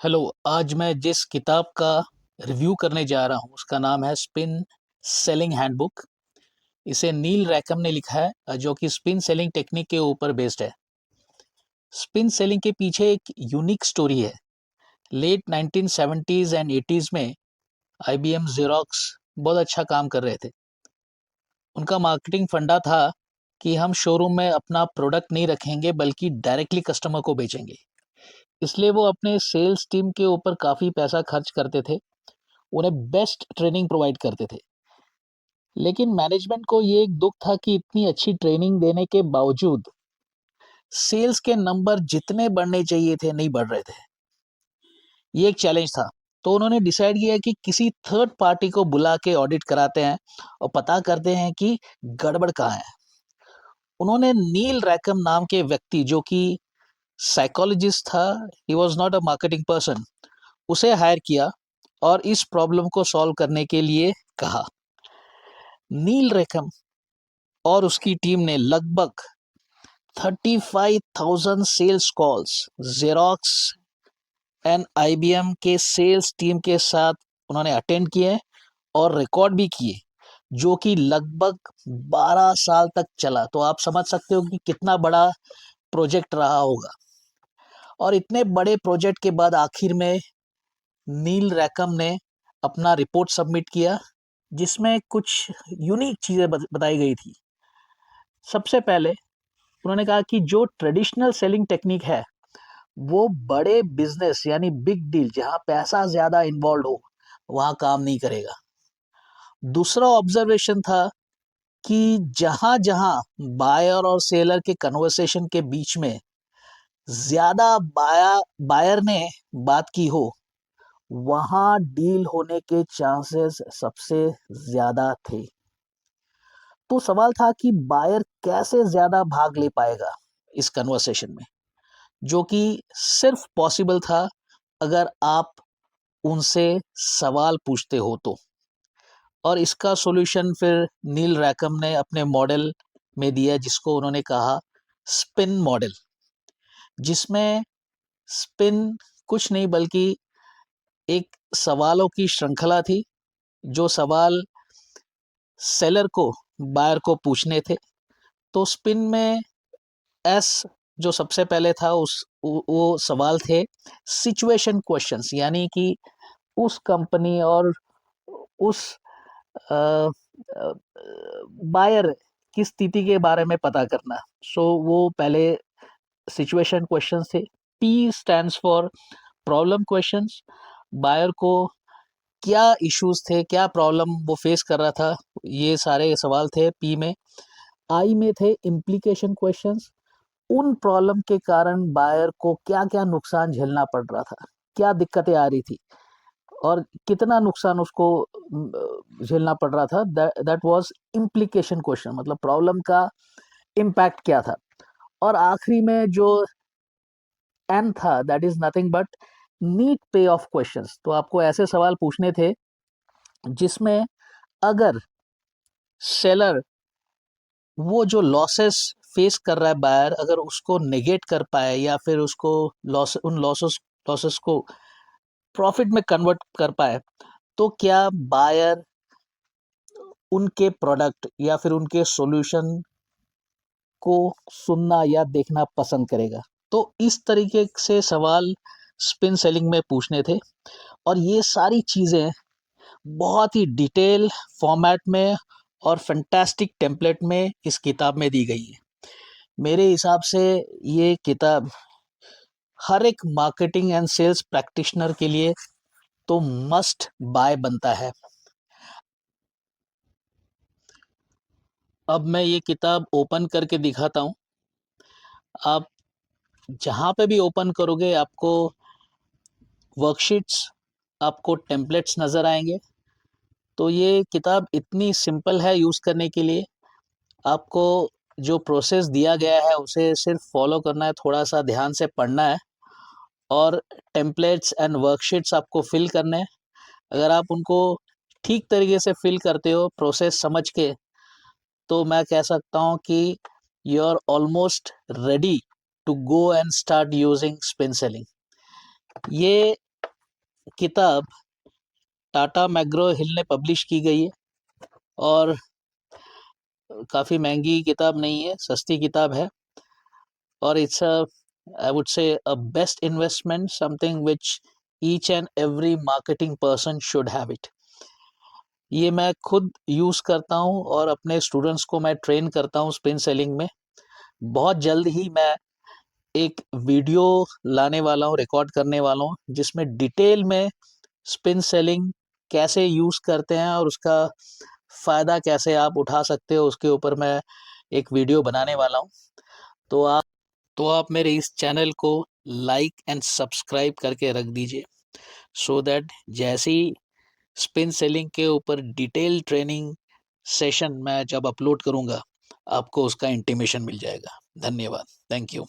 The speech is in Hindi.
हेलो, आज मैं जिस किताब का रिव्यू करने जा रहा हूँ उसका नाम है स्पिन सेलिंग हैंडबुक। इसे नील रैकम ने लिखा है जो कि स्पिन सेलिंग टेक्निक के ऊपर बेस्ड है। स्पिन सेलिंग के पीछे एक यूनिक स्टोरी है। लेट 1970s एंड 80s में IBM ज़ेरॉक्स बहुत अच्छा काम कर रहे थे। उनका मार्केटिंग फंडा था कि हम शोरूम में अपना प्रोडक्ट नहीं रखेंगे बल्कि डायरेक्टली कस्टमर को बेचेंगे। इसलिए वो अपने सेल्स टीम के ऊपर काफ़ी पैसा खर्च करते थे, उन्हें बेस्ट ट्रेनिंग प्रोवाइड करते थे। लेकिन मैनेजमेंट को ये एक दुःख था कि इतनी अच्छी ट्रेनिंग देने के बावजूद सेल्स के नंबर जितने बढ़ने चाहिए थे, नहीं बढ़ रहे थे। ये एक चैलेंज था। तो उन्होंने डिसाइड किया कि किसी थर्ड पार्टी को बुला के ऑडिट कराते हैं और पता करते हैं कि गड़बड़ कहाँ है। उन्होंने नील रैकम नाम के व्यक्ति जो कि साइकोलॉजिस्ट था, he was not a marketing person, उसे हायर किया और इस प्रॉब्लम को सॉल्व करने के लिए कहा। नील रैकम और उसकी टीम ने लगभग 35,000 sales calls Xerox and IBM के सेल्स टीम के साथ उन्होंने अटेंड किए और रिकॉर्ड भी किए, जो कि लगभग 12 साल तक चला। तो आप समझ सकते हो कि कितना बड़ा प्रोजेक्ट रहा होगा। और इतने बड़े प्रोजेक्ट के बाद आखिर में नील रैकम ने अपना रिपोर्ट सबमिट किया, जिसमें कुछ यूनिक चीज़ें बताई गई थी। सबसे पहले उन्होंने कहा कि जो ट्रेडिशनल सेलिंग टेक्निक है, वो बड़े बिजनेस यानी बिग डील जहां पैसा ज्यादा इन्वॉल्व हो, वहां काम नहीं करेगा। दूसरा ऑब्जर्वेशन था कि जहां जहां बायर और सेलर के कन्वर्सेशन के बीच में ज्यादा बायर ने बात की हो, वहां डील होने के चांसेस सबसे ज्यादा थे। तो सवाल था कि बायर कैसे ज्यादा भाग ले पाएगा इस कन्वर्सेशन में, जो कि सिर्फ पॉसिबल था अगर आप उनसे सवाल पूछते हो तो। और इसका सॉल्यूशन फिर नील रैकम ने अपने मॉडल में दिया, जिसको उन्होंने कहा स्पिन मॉडल, जिसमें स्पिन कुछ नहीं बल्कि एक सवालों की श्रृंखला थी। जो सवाल सेलर को बायर को पूछने थे, तो स्पिन में एस जो सबसे पहले था, वो सवाल थे सिचुएशन क्वेश्चंस, यानी कि उस कंपनी और उस बायर की स्थिति के बारे में पता करना। सो वो पहले सिचुएशन क्वेश्चंस थे। P stands for problem questions, buyer को क्या इश्यूज थे, क्या प्रॉब्लम वो फेस कर रहा था, ये सारे सवाल थे पी में। आई में थे इम्प्लीकेशन क्वेश्चंस, उन प्रॉब्लम के कारण बायर को क्या क्या नुकसान झेलना पड़ रहा था, क्या दिक्कतें आ रही थी और कितना नुकसान उसको झेलना पड़ रहा था। दैट वाज इम्प्लीकेशन क्वेश्चन, मतलब प्रॉब्लम का इम्पैक्ट क्या था। और आखिरी में जो एन था, that is nothing but need pay off questions. तो आपको ऐसे सवाल पूछने थे जिसमें अगर सेलर वो जो लॉसेस फेस कर रहा है बायर, अगर उसको नेगेट कर पाए या फिर उसको उन लॉसेस को प्रॉफिट में कन्वर्ट कर पाए, तो क्या बायर उनके प्रोडक्ट या फिर उनके सॉल्यूशन को सुनना या देखना पसंद करेगा। तो इस तरीके से सवाल स्पिन सेलिंग में पूछने थे। और ये सारी चीज़ें बहुत ही डिटेल फॉर्मेट में और फैंटास्टिक टेम्पलेट में इस किताब में दी गई है। मेरे हिसाब से ये किताब हर एक मार्केटिंग एंड सेल्स प्रैक्टिशनर के लिए तो मस्ट बाय बनता है। अब मैं ये किताब ओपन करके दिखाता हूँ। आप जहाँ पे भी ओपन करोगे, आपको वर्कशीट्स, आपको टेम्पलेट्स नज़र आएंगे। तो ये किताब इतनी सिंपल है यूज़ करने के लिए। आपको जो प्रोसेस दिया गया है उसे सिर्फ फॉलो करना है, थोड़ा सा ध्यान से पढ़ना है और टेम्पलेट्स एंड वर्कशीट्स आपको फिल करने हैं। अगर आप उनको ठीक तरीके से फिल करते हो प्रोसेस समझ के, तो मैं कह सकता हूँ कि you are almost ready to go and start using spin selling. ये किताब टाटा मैग्रो हिल ने पब्लिश की गई है और काफ़ी महंगी किताब नहीं है, सस्ती किताब है और it's a I would say a best investment, something which each and every marketing person should have it. ये मैं खुद यूज़ करता हूँ और अपने स्टूडेंट्स को मैं ट्रेन करता हूँ स्पिन सेलिंग में। बहुत जल्द ही मैं एक वीडियो लाने वाला हूँ, रिकॉर्ड करने वाला हूँ, जिसमें डिटेल में स्पिन सेलिंग कैसे यूज़ करते हैं और उसका फ़ायदा कैसे आप उठा सकते हो, उसके ऊपर मैं एक वीडियो बनाने वाला हूँ। तो आप मेरे इस चैनल को लाइक एंड सब्सक्राइब करके रख दीजिए, सो दैट जैसे ही स्पिन सेलिंग के ऊपर डिटेल ट्रेनिंग सेशन मैं जब अपलोड करूँगा, आपको उसका इंटीमेशन मिल जाएगा। धन्यवाद। Thank you.